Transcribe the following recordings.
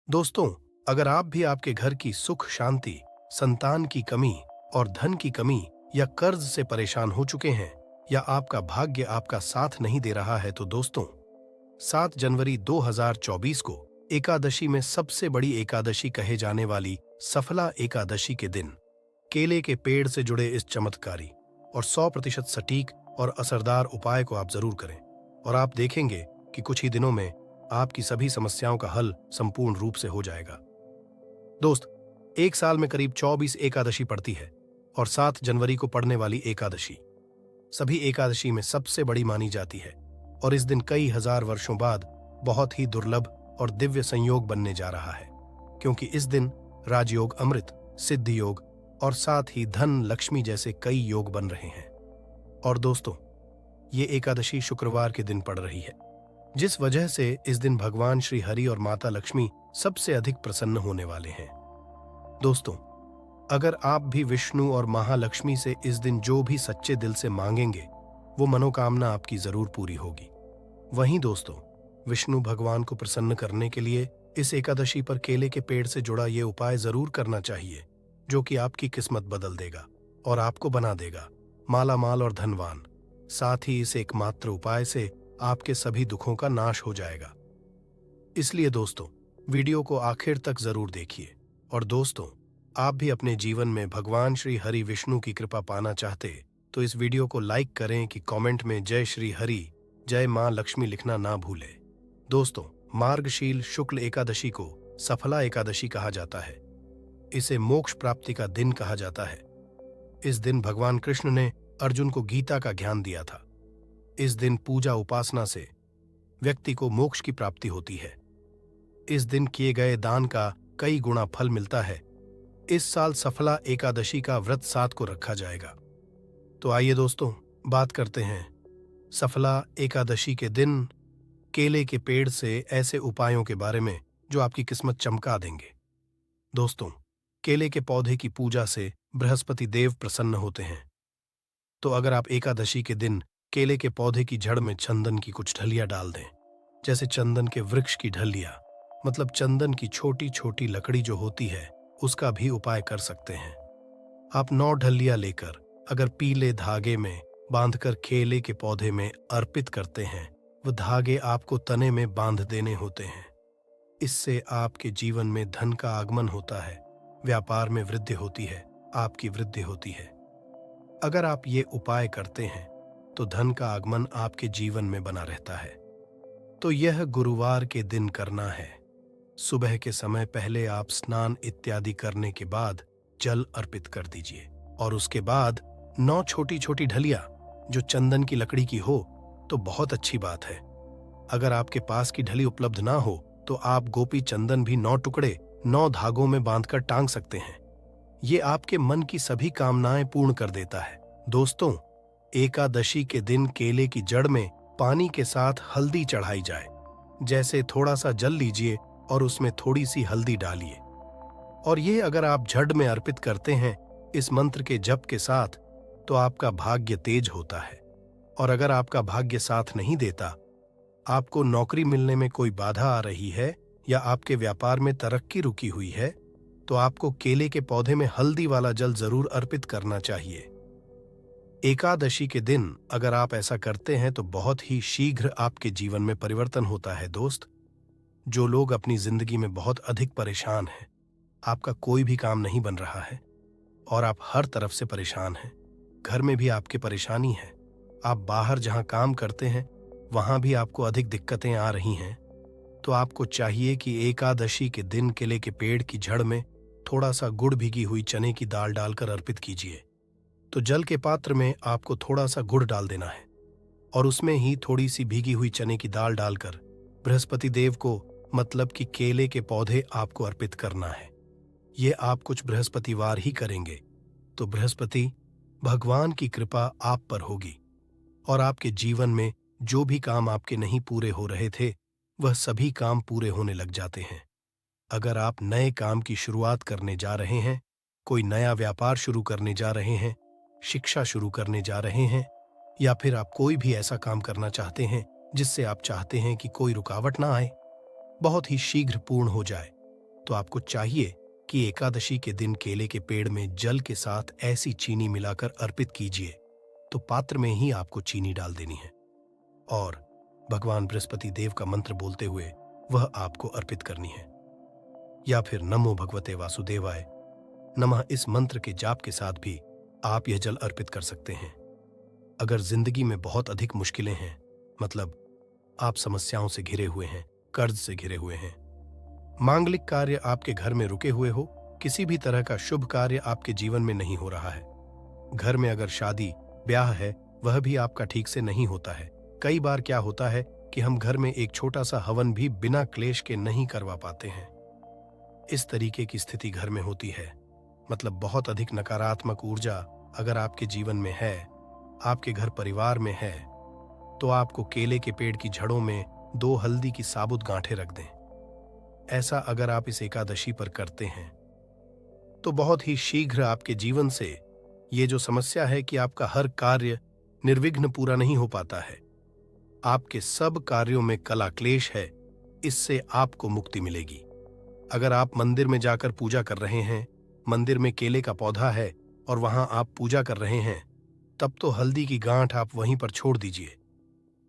दोस्तों, अगर आप भी आपके घर की सुख शांति, संतान की कमी और धन की कमी या कर्ज से परेशान हो चुके हैं या आपका भाग्य आपका साथ नहीं दे रहा है तो दोस्तों, 7 जनवरी 2024 को एकादशी में सबसे बड़ी एकादशी कहे जाने वाली सफला एकादशी के दिन केले के पेड़ से जुड़े इस चमत्कारी और 100% सटीक और असरदार उपाय को आप जरूर करें और आप देखेंगे कि कुछ ही दिनों में आपकी सभी समस्याओं का हल संपूर्ण रूप से हो जाएगा। दोस्त, एक साल में करीब 24 एकादशी पड़ती है और 7 जनवरी को पड़ने वाली एकादशी सभी एकादशी में सबसे बड़ी मानी जाती है और इस दिन कई हजार वर्षों बाद बहुत ही दुर्लभ और दिव्य संयोग बनने जा रहा है, क्योंकि इस दिन राजयोग, अमृत, सिद्धि योग और साथ ही धन लक्ष्मी जैसे कई योग बन रहे हैं। और दोस्तों, ये एकादशी शुक्रवार के दिन पड़ रही है, जिस वजह से इस दिन भगवान श्री हरि और माता लक्ष्मी सबसे अधिक प्रसन्न होने वाले हैं। दोस्तों, अगर आप भी विष्णु और महालक्ष्मी से इस दिन जो भी सच्चे दिल से मांगेंगे वो मनोकामना आपकी जरूर पूरी होगी। वहीं दोस्तों, विष्णु भगवान को प्रसन्न करने के लिए इस एकादशी पर केले के पेड़ से जुड़ा ये उपाय जरूर करना चाहिए, जो कि आपकी किस्मत बदल देगा और आपको बना देगा माला माल और धनवान। साथ ही इस एकमात्र उपाय से आपके सभी दुखों का नाश हो जाएगा। इसलिए दोस्तों, वीडियो को आखिर तक जरूर देखिए। और दोस्तों, आप भी अपने जीवन में भगवान श्री हरि विष्णु की कृपा पाना चाहते तो इस वीडियो को लाइक करें कि कमेंट में जय श्री हरि, जय मां लक्ष्मी लिखना ना भूलें। दोस्तों, मार्गशील शुक्ल एकादशी को सफला एकादशी कहा जाता है। इसे मोक्ष प्राप्ति का दिन कहा जाता है। इस दिन भगवान कृष्ण ने अर्जुन को गीता का ज्ञान दिया था। इस दिन पूजा उपासना से व्यक्ति को मोक्ष की प्राप्ति होती है। इस दिन किए गए दान का कई गुना फल मिलता है। इस साल सफला एकादशी का व्रत 7 को रखा जाएगा। तो आइए दोस्तों, बात करते हैं सफला एकादशी के दिन केले के पेड़ से ऐसे उपायों के बारे में जो आपकी किस्मत चमका देंगे। दोस्तों, केले के पौधे की पूजा से बृहस्पति देव प्रसन्न होते हैं। तो अगर आप एकादशी के दिन केले के पौधे की जड़ में चंदन की कुछ ढलियां डाल दें, जैसे चंदन के वृक्ष की ढलियां, मतलब चंदन की छोटी छोटी लकड़ी जो होती है, उसका भी उपाय कर सकते हैं। आप 9 ढलियां लेकर अगर पीले धागे में बांधकर केले के पौधे में अर्पित करते हैं, वो धागे आपको तने में बांध देने होते हैं। इससे आपके जीवन में धन का आगमन होता है, व्यापार में वृद्धि होती है, आपकी वृद्धि होती है। अगर आप ये उपाय करते हैं तो धन का आगमन आपके जीवन में बना रहता है। तो यह गुरुवार के दिन करना है। सुबह के समय पहले आप स्नान इत्यादि करने के बाद जल अर्पित कर दीजिए और उसके बाद 9 छोटी छोटी ढलियां जो चंदन की लकड़ी की हो तो बहुत अच्छी बात है। अगर आपके पास की ढली उपलब्ध ना हो तो आप गोपी चंदन भी 9 टुकड़े 9 धागों में बांधकर टांग सकते हैं। ये आपके मन की सभी कामनाएं पूर्ण कर देता है। दोस्तों, एकादशी के दिन केले की जड़ में पानी के साथ हल्दी चढ़ाई जाए। जैसे थोड़ा सा जल लीजिए और उसमें थोड़ी सी हल्दी डालिए और ये अगर आप झड़ में अर्पित करते हैं इस मंत्र के जप के साथ, तो आपका भाग्य तेज होता है। और अगर आपका भाग्य साथ नहीं देता, आपको नौकरी मिलने में कोई बाधा आ रही है या आपके व्यापार में तरक्की रुकी हुई है, तो आपको केले के पौधे में हल्दी वाला जल जरूर अर्पित करना चाहिए। एकादशी के दिन अगर आप ऐसा करते हैं तो बहुत ही शीघ्र आपके जीवन में परिवर्तन होता है। दोस्त, जो लोग अपनी जिंदगी में बहुत अधिक परेशान हैं, आपका कोई भी काम नहीं बन रहा है और आप हर तरफ से परेशान हैं, घर में भी आपकी परेशानी है, आप बाहर जहां काम करते हैं वहां भी आपको अधिक दिक्कतें आ रही हैं, तो आपको चाहिए कि एकादशी के दिन केले के पेड़ की जड़ में थोड़ा सा गुड़ भिगी हुई चने की दाल डालकर अर्पित कीजिए। तो जल के पात्र में आपको थोड़ा सा गुड़ डाल देना है और उसमें ही थोड़ी सी भीगी हुई चने की दाल डालकर बृहस्पति देव को, मतलब कि केले के पौधे, आपको अर्पित करना है। ये आप कुछ बृहस्पतिवार ही करेंगे तो बृहस्पति भगवान की कृपा आप पर होगी और आपके जीवन में जो भी काम आपके नहीं पूरे हो रहे थे वह सभी काम पूरे होने लग जाते हैं। अगर आप नए काम की शुरुआत करने जा रहे हैं, कोई नया व्यापार शुरू करने जा रहे हैं, शिक्षा शुरू करने जा रहे हैं, या फिर आप कोई भी ऐसा काम करना चाहते हैं जिससे आप चाहते हैं कि कोई रुकावट ना आए, बहुत ही शीघ्र पूर्ण हो जाए, तो आपको चाहिए कि एकादशी के दिन केले के पेड़ में जल के साथ ऐसी चीनी मिलाकर अर्पित कीजिए। तो पात्र में ही आपको चीनी डाल देनी है और भगवान बृहस्पति देव का मंत्र बोलते हुए वह आपको अर्पित करनी है। या फिर नमो भगवते वासुदेवाय नमः इस मंत्र के जाप के साथ भी आप यह जल अर्पित कर सकते हैं। अगर जिंदगी में बहुत अधिक मुश्किलें हैं, मतलब आप समस्याओं से घिरे हुए हैं, कर्ज से घिरे हुए हैं, मांगलिक कार्य आपके घर में रुके हुए हो, किसी भी तरह का शुभ कार्य आपके जीवन में नहीं हो रहा है, घर में अगर शादी ब्याह है वह भी आपका ठीक से नहीं होता है। कई बार क्या होता है कि हम घर में एक छोटा सा हवन भी बिना क्लेश के नहीं करवा पाते हैं। इस तरीके की स्थिति घर में होती है, मतलब बहुत अधिक नकारात्मक ऊर्जा अगर आपके जीवन में है, आपके घर परिवार में है, तो आपको केले के पेड़ की जड़ों में 2 हल्दी की साबुत गांठें रख दें। ऐसा अगर आप इस एकादशी पर करते हैं तो बहुत ही शीघ्र आपके जीवन से ये जो समस्या है कि आपका हर कार्य निर्विघ्न पूरा नहीं हो पाता है, आपके सब कार्यों में कला क्लेश है, इससे आपको मुक्ति मिलेगी। अगर आप मंदिर में जाकर पूजा कर रहे हैं, मंदिर में केले का पौधा है और वहां आप पूजा कर रहे हैं, तब तो हल्दी की गांठ आप वहीं पर छोड़ दीजिए।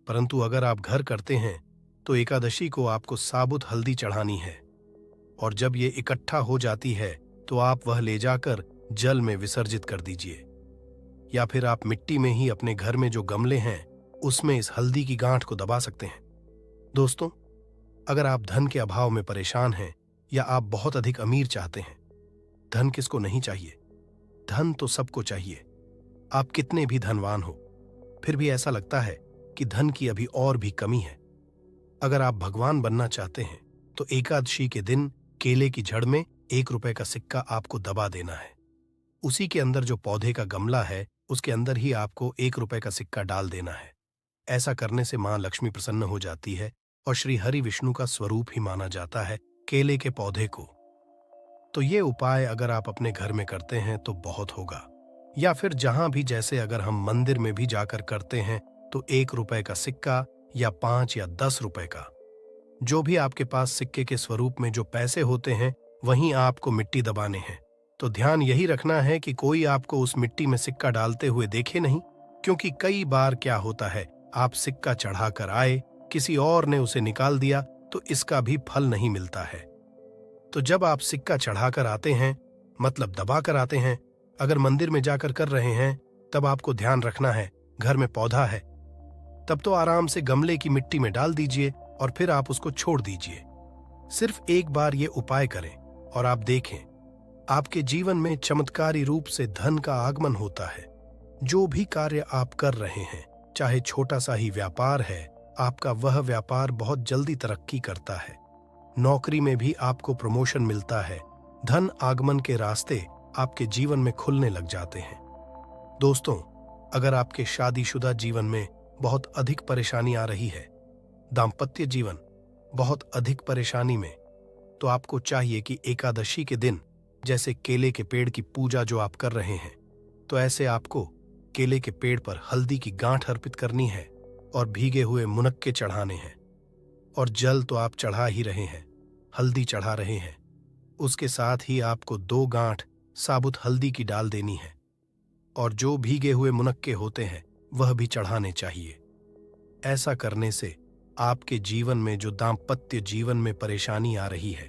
परंतु अगर आप घर करते हैं तो एकादशी को आपको साबुत हल्दी चढ़ानी है और जब ये इकट्ठा हो जाती है तो आप वह ले जाकर जल में विसर्जित कर दीजिए। या फिर आप मिट्टी में ही अपने घर में जो गमले हैं उसमें इस हल्दी की गांठ को दबा सकते हैं। दोस्तों, अगर आप धन के अभाव में परेशान हैं या आप बहुत अधिक अमीर चाहते हैं, धन किसको नहीं चाहिए, धन तो सबको चाहिए। आप कितने भी धनवान हो, फिर भी ऐसा लगता है कि धन की अभी और भी कमी है। अगर आप भगवान बनना चाहते हैं तो एकादशी के दिन केले की जड़ में 1 रुपए का सिक्का आपको दबा देना है। उसी के अंदर जो पौधे का गमला है उसके अंदर ही आपको 1 रुपए का सिक्का डाल देना है। ऐसा करने से मां लक्ष्मी प्रसन्न हो जाती है और श्री हरि विष्णु का स्वरूप ही माना जाता है केले के पौधे को। तो ये उपाय अगर आप अपने घर में करते हैं तो बहुत होगा। या फिर जहां भी, जैसे अगर हम मंदिर में भी जाकर करते हैं तो 1 रुपए का सिक्का या 5 या 10 रुपए का, जो भी आपके पास सिक्के के स्वरूप में जो पैसे होते हैं वहीं आपको मिट्टी दबाने हैं। तो ध्यान यही रखना है कि कोई आपको उस मिट्टी में सिक्का डालते हुए देखे नहीं, क्योंकि कई बार क्या होता है, आप सिक्का चढ़ाकर आए, किसी और ने उसे निकाल दिया तो इसका भी फल नहीं मिलता है। तो जब आप सिक्का चढ़ाकर आते हैं, मतलब दबा कर आते हैं, अगर मंदिर में जाकर कर रहे हैं, तब आपको ध्यान रखना है घर में पौधा है तब तो आराम से गमले की मिट्टी में डाल दीजिए और फिर आप उसको छोड़ दीजिए। सिर्फ एक बार ये उपाय करें और आप देखें आपके जीवन में चमत्कारी रूप से धन का आगमन होता है। जो भी कार्य आप कर रहे हैं, चाहे छोटा सा ही व्यापार है, आपका वह व्यापार बहुत जल्दी तरक्की करता है। नौकरी में भी आपको प्रमोशन मिलता है। धन आगमन के रास्ते आपके जीवन में खुलने लग जाते हैं। दोस्तों, अगर आपके शादीशुदा जीवन में बहुत अधिक परेशानी आ रही है, दाम्पत्य जीवन बहुत अधिक परेशानी में, तो आपको चाहिए कि एकादशी के दिन, जैसे केले के पेड़ की पूजा जो आप कर रहे हैं, तो ऐसे आपको केले के पेड़ पर हल्दी की गांठ अर्पित करनी है और भीगे हुए मुनक्के चढ़ाने हैं। और जल तो आप चढ़ा ही रहे हैं, हल्दी चढ़ा रहे हैं, उसके साथ ही आपको 2 गांठ साबुत हल्दी की डाल देनी है और जो भीगे हुए मुनक्के होते हैं वह भी चढ़ाने चाहिए। ऐसा करने से आपके जीवन में जो दाम्पत्य जीवन में परेशानी आ रही है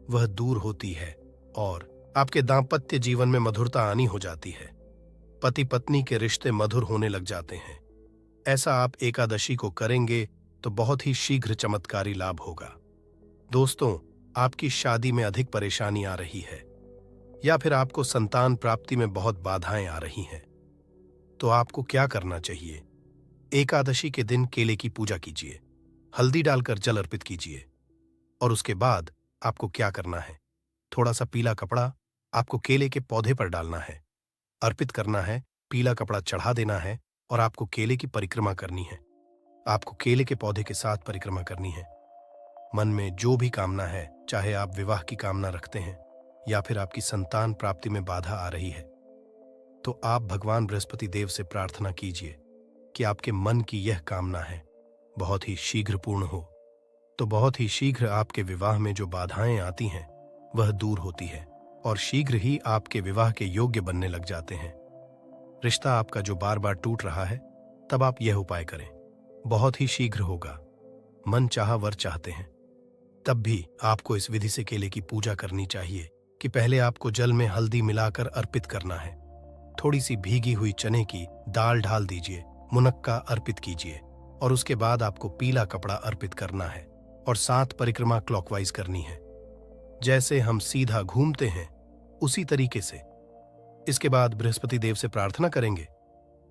वह दूर होती है और आपके दाम्पत्य जीवन में मधुरता आनी हो जाती है। पति पत्नी के रिश्ते मधुर होने लग जाते हैं। ऐसा आप एकादशी को करेंगे तो बहुत ही शीघ्र चमत्कारी लाभ होगा। दोस्तों, आपकी शादी में अधिक परेशानी आ रही है या फिर आपको संतान प्राप्ति में बहुत बाधाएं आ रही हैं, तो आपको क्या करना चाहिए? एकादशी के दिन केले की पूजा कीजिए, हल्दी डालकर जल अर्पित कीजिए और उसके बाद आपको क्या करना है, थोड़ा सा पीला कपड़ा आपको केले के पौधे पर डालना है, अर्पित करना है, पीला कपड़ा चढ़ा देना है और आपको केले की परिक्रमा करनी है। आपको केले के पौधे के साथ परिक्रमा करनी है। मन में जो भी कामना है, चाहे आप विवाह की कामना रखते हैं या फिर आपकी संतान प्राप्ति में बाधा आ रही है, तो आप भगवान बृहस्पति देव से प्रार्थना कीजिए कि आपके मन की यह कामना है बहुत ही शीघ्र पूर्ण हो। तो बहुत ही शीघ्र आपके विवाह में जो बाधाएं आती हैं वह दूर होती है और शीघ्र ही आपके विवाह के योग्य बनने लग जाते हैं। रिश्ता आपका जो बार बार टूट रहा है, तब आप यह उपाय करें, बहुत ही शीघ्र होगा। मन चाहा वर चाहते हैं, तब भी आपको इस विधि से केले की पूजा करनी चाहिए कि पहले आपको जल में हल्दी मिलाकर अर्पित करना है। थोड़ी सी भीगी हुई चने की दाल ढाल दीजिए, मुनक्का अर्पित कीजिए और उसके बाद आपको पीला कपड़ा अर्पित करना है और 7 परिक्रमा क्लॉकवाइज करनी है। जैसे हम सीधा घूमते हैं उसी तरीके से। इसके बाद बृहस्पति देव से प्रार्थना करेंगे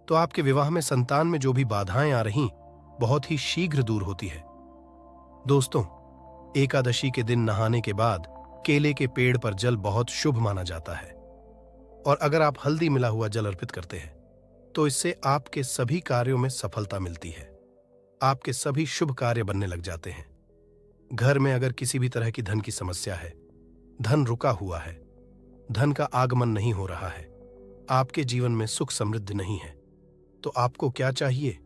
तो आपके विवाह में संतान में जो भी बाधाएं आ रही बहुत ही शीघ्र दूर होती है। दोस्तों, एकादशी के दिन नहाने के बाद केले के पेड़ पर जल बहुत शुभ माना जाता है और अगर आप हल्दी मिला हुआ जल अर्पित करते हैं तो इससे आपके सभी कार्यों में सफलता मिलती है। आपके सभी शुभ कार्य बनने लग जाते हैं। घर में अगर किसी भी तरह की धन की समस्या है, धन रुका हुआ है, धन का आगमन नहीं हो रहा है, आपके जीवन में सुख समृद्धि नहीं है, तो आपको क्या चाहिए?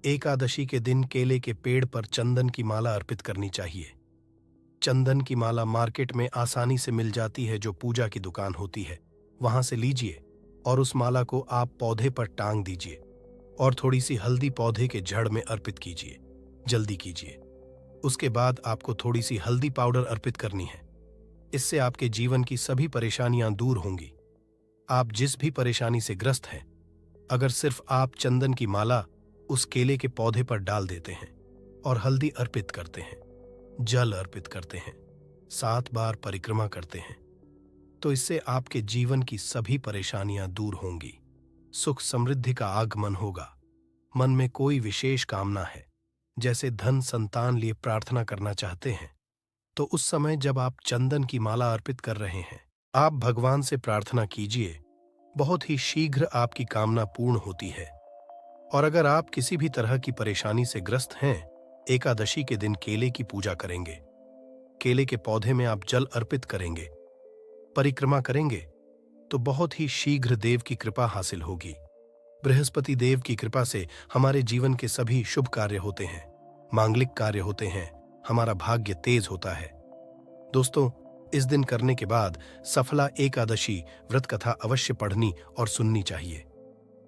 एकादशी के दिन केले के पेड़ पर चंदन की माला अर्पित करनी चाहिए। चंदन की माला मार्केट में आसानी से मिल जाती है, जो पूजा की दुकान होती है वहां से लीजिए और उस माला को आप पौधे पर टांग दीजिए और थोड़ी सी हल्दी पौधे के जड़ में अर्पित कीजिए। जल्दी कीजिए। उसके बाद आपको थोड़ी सी हल्दी पाउडर अर्पित करनी है। इससे आपके जीवन की सभी परेशानियां दूर होंगी। आप जिस भी परेशानी से ग्रस्त हैं, अगर सिर्फ आप चंदन की माला उस केले के पौधे पर डाल देते हैं और हल्दी अर्पित करते हैं, जल अर्पित करते हैं, 7 बार परिक्रमा करते हैं, तो इससे आपके जीवन की सभी परेशानियां दूर होंगी। सुख समृद्धि का आगमन होगा। मन में कोई विशेष कामना है, जैसे धन संतान लिए प्रार्थना करना चाहते हैं, तो उस समय जब आप चंदन की माला अर्पित कर रहे हैं, आप भगवान से प्रार्थना कीजिए। बहुत ही शीघ्र आपकी कामना पूर्ण होती है। और अगर आप किसी भी तरह की परेशानी से ग्रस्त हैं, एकादशी के दिन केले की पूजा करेंगे, केले के पौधे में आप जल अर्पित करेंगे, परिक्रमा करेंगे, तो बहुत ही शीघ्र देव की कृपा हासिल होगी। बृहस्पति देव की कृपा से हमारे जीवन के सभी शुभ कार्य होते हैं, मांगलिक कार्य होते हैं, हमारा भाग्य तेज होता है। दोस्तों, इस दिन करने के बाद सफला एकादशी व्रत कथा अवश्य पढ़नी और सुननी चाहिए।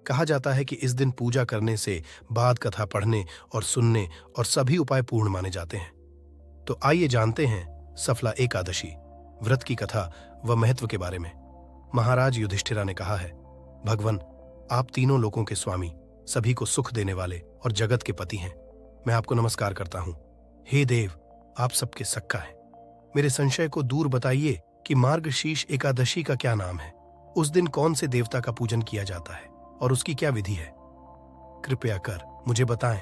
कहा जाता है कि इस दिन पूजा करने से बाद कथा पढ़ने और सुनने और सभी उपाय पूर्ण माने जाते हैं। तो आइए जानते हैं सफला एकादशी व्रत की कथा व महत्व के बारे में। महाराज युधिष्ठिरा ने कहा है, भगवान, आप तीनों लोकों के स्वामी, सभी को सुख देने वाले और जगत के पति हैं। मैं आपको नमस्कार करता हूं। हे देव, आप सबके सख्खा हैं। मेरे संशय को दूर बताइए कि मार्गशीर्ष एकादशी का क्या नाम है। उस दिन कौन से देवता का पूजन किया जाता है और उसकी क्या विधि है? कृपया कर मुझे बताएं।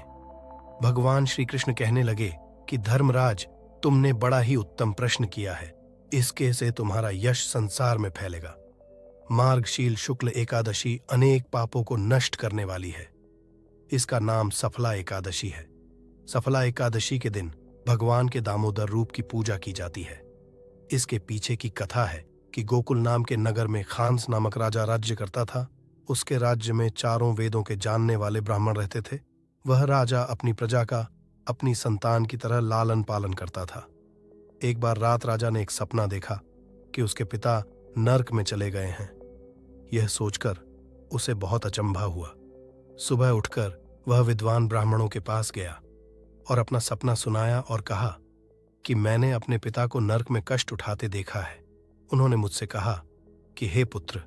भगवान श्री कृष्ण कहने लगे कि धर्मराज, तुमने बड़ा ही उत्तम प्रश्न किया है। इसके से तुम्हारा यश संसार में फैलेगा। मार्गशील शुक्ल एकादशी अनेक पापों को नष्ट करने वाली है। इसका नाम सफला एकादशी है। सफला एकादशी के दिन भगवान के दामोदर रूप की पूजा की जाती है। इसके पीछे की कथा है कि गोकुल नाम के नगर में खांस नामक राजा राज्य करता था। उसके राज्य में चारों वेदों के जानने वाले ब्राह्मण रहते थे। वह राजा अपनी प्रजा का अपनी संतान की तरह लालन पालन करता था। एक बार रात राजा ने एक सपना देखा कि उसके पिता नर्क में चले गए हैं। यह सोचकर उसे बहुत अचंभा हुआ। सुबह उठकर वह विद्वान ब्राह्मणों के पास गया और अपना सपना सुनाया और कहा कि मैंने अपने पिता को नर्क में कष्ट उठाते देखा है। उन्होंने मुझसे कहा कि हे पुत्र,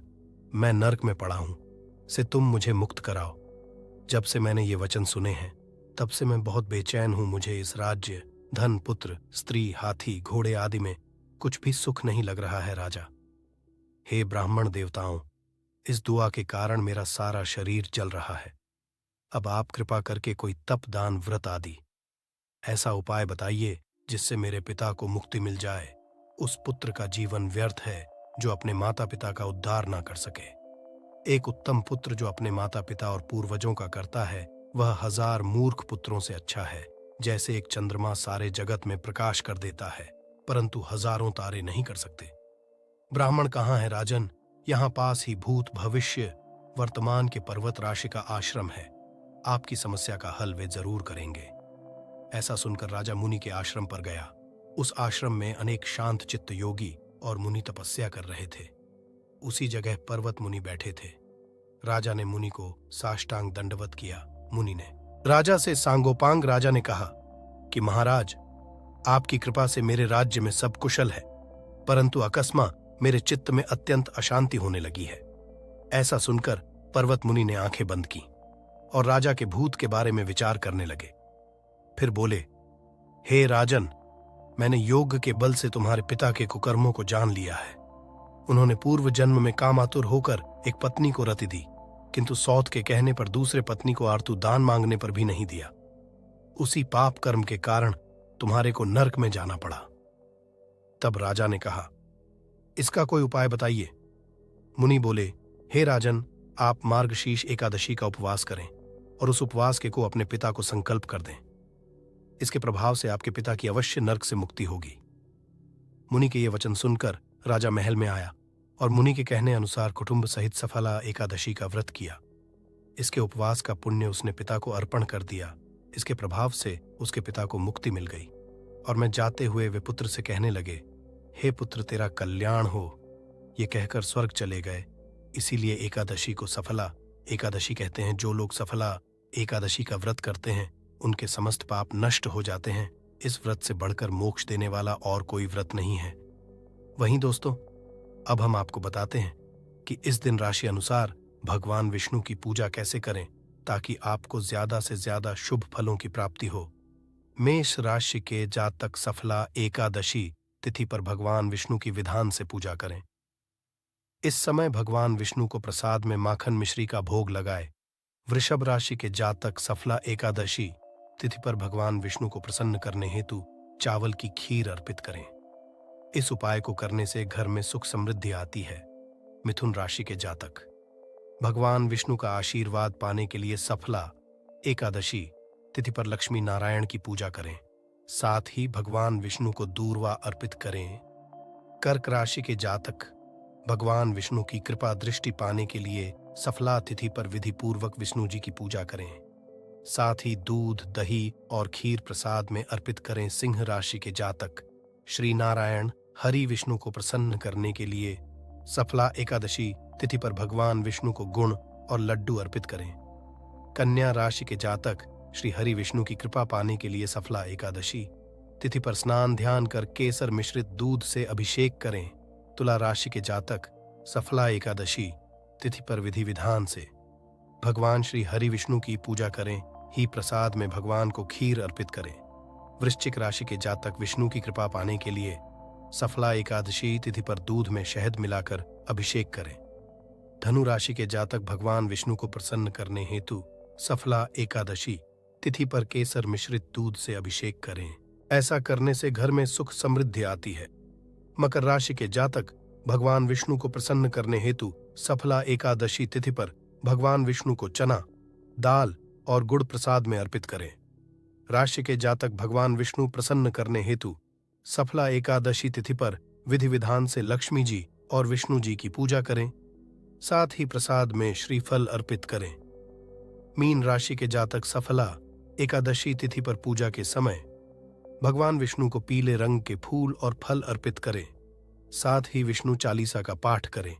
मैं नर्क में पड़ा हूं, से तुम मुझे मुक्त कराओ। जब से मैंने ये वचन सुने हैं, तब से मैं बहुत बेचैन हूं। मुझे इस राज्य, धन, पुत्र, स्त्री, हाथी, घोड़े आदि में कुछ भी सुख नहीं लग रहा है राजा। हे ब्राह्मण देवताओं, इस दुआ के कारण मेरा सारा शरीर जल रहा है। अब आप कृपा करके कोई तप, दान, व्रत आदि ऐसा उपाय बताइए जिससे मेरे पिता को मुक्ति मिल जाए। उस पुत्र का जीवन व्यर्थ है जो अपने माता पिता का उद्धार ना कर सके। एक उत्तम पुत्र जो अपने माता पिता और पूर्वजों का करता है, वह 1000 मूर्ख पुत्रों से अच्छा है। जैसे एक चंद्रमा सारे जगत में प्रकाश कर देता है, परंतु हजारों तारे नहीं कर सकते। ब्राह्मण कहाँ है राजन? यहाँ पास ही भूत, भविष्य, वर्तमान के पर्वत राशि का आश्रम है। आपकी समस्या का हल वे जरूर करेंगे। ऐसा सुनकर राजा मुनि के आश्रम पर गया। उस आश्रम में अनेक शांत चित्त योगी और मुनि तपस्या कर रहे थे। उसी जगह पर्वत मुनि बैठे थे। राजा ने मुनि को साष्टांग दंडवत किया। मुनि ने राजा से सांगोपांग राजा ने कहा कि महाराज, आपकी कृपा से मेरे राज्य में सब कुशल है, परंतु अकस्मात मेरे चित्त में अत्यंत अशांति होने लगी है। ऐसा सुनकर पर्वत मुनि ने आंखें बंद की और राजा के भूत के बारे में विचार करने लगे। फिर बोले, हे राजन, मैंने योग के बल से तुम्हारे पिता के कुकर्मों को जान लिया है। उन्होंने पूर्व जन्म में कामातुर होकर एक पत्नी को रति दी, किंतु सौत के कहने पर दूसरे पत्नी को आर्तु दान मांगने पर भी नहीं दिया। उसी पाप कर्म के कारण तुम्हारे को नरक में जाना पड़ा। तब राजा ने कहा, इसका कोई उपाय बताइए। मुनि बोले, हे राजन, आप मार्गशीर्ष एकादशी का उपवास करें और उस उपवास के को अपने पिता को संकल्प कर दें। इसके प्रभाव से आपके पिता की अवश्य नरक से मुक्ति होगी। मुनि के ये वचन सुनकर राजा महल में आया और मुनि के कहने अनुसार कुटुंब सहित सफला एकादशी का व्रत किया। इसके उपवास का पुण्य उसने पिता को अर्पण कर दिया। इसके प्रभाव से उसके पिता को मुक्ति मिल गई और मैं जाते हुए वे पुत्र से कहने लगे, हे पुत्र, तेरा कल्याण हो। ये कहकर स्वर्ग चले गए। इसीलिए एकादशी को सफला एकादशी कहते हैं। जो लोग सफला एकादशी का व्रत करते हैं उनके समस्त पाप नष्ट हो जाते हैं। इस व्रत से बढ़कर मोक्ष देने वाला और कोई व्रत नहीं है। वहीं दोस्तों, अब हम आपको बताते हैं कि इस दिन राशि अनुसार भगवान विष्णु की पूजा कैसे करें ताकि आपको ज्यादा से ज्यादा शुभ फलों की प्राप्ति हो। मेष राशि के जातक सफला एकादशी तिथि पर भगवान विष्णु की विधान से पूजा करें। इस समय भगवान विष्णु को प्रसाद में माखन मिश्री का भोग लगाए। वृषभ राशि के जातक सफला एकादशी तिथि पर भगवान विष्णु को प्रसन्न करने हेतु चावल की खीर अर्पित करें। इस उपाय को करने से घर में सुख समृद्धि आती है। मिथुन राशि के जातक भगवान विष्णु का आशीर्वाद पाने के लिए सफला एकादशी तिथि पर लक्ष्मी नारायण की पूजा करें। साथ ही भगवान विष्णु को दूर्वा अर्पित करें। कर्क राशि के जातक भगवान विष्णु की कृपा दृष्टि पाने के लिए सफला तिथि पर विधि पूर्वक विष्णु जी की पूजा करें। साथ ही दूध, दही और खीर प्रसाद में अर्पित करें। सिंह राशि के जातक श्री नारायण हरि विष्णु को प्रसन्न करने के लिए सफला एकादशी तिथि पर भगवान विष्णु को गुण और लड्डू अर्पित करें। कन्या राशि के जातक श्री हरि विष्णु की कृपा पाने के लिए सफला एकादशी तिथि पर स्नान ध्यान कर केसर मिश्रित दूध से अभिषेक करें। तुला राशि के जातक सफला एकादशी तिथि पर विधि विधान से भगवान श्री हरि विष्णु की पूजा करें। ही प्रसाद में भगवान को खीर अर्पित करें। वृश्चिक राशि के जातक विष्णु की कृपा पाने के लिए सफला एकादशी तिथि पर दूध में शहद मिलाकर अभिषेक करें। धनु राशि के जातक भगवान विष्णु को प्रसन्न करने हेतु सफला एकादशी तिथि पर केसर मिश्रित दूध से अभिषेक करें। ऐसा करने से घर में सुख समृद्धि आती है। मकर राशि के जातक भगवान विष्णु को प्रसन्न करने हेतु सफला एकादशी तिथि पर भगवान विष्णु को चना, दाल और गुड़ प्रसाद में अर्पित करें। राशि के जातक भगवान विष्णु प्रसन्न करने हेतु सफला एकादशी तिथि पर विधि विधान से लक्ष्मी जी और विष्णु जी की पूजा करें। साथ ही प्रसाद में श्रीफल अर्पित करें। मीन राशि के जातक सफला एकादशी तिथि पर पूजा के समय भगवान विष्णु को पीले रंग के फूल और फल अर्पित करें। साथ ही विष्णु चालीसा का पाठ करें।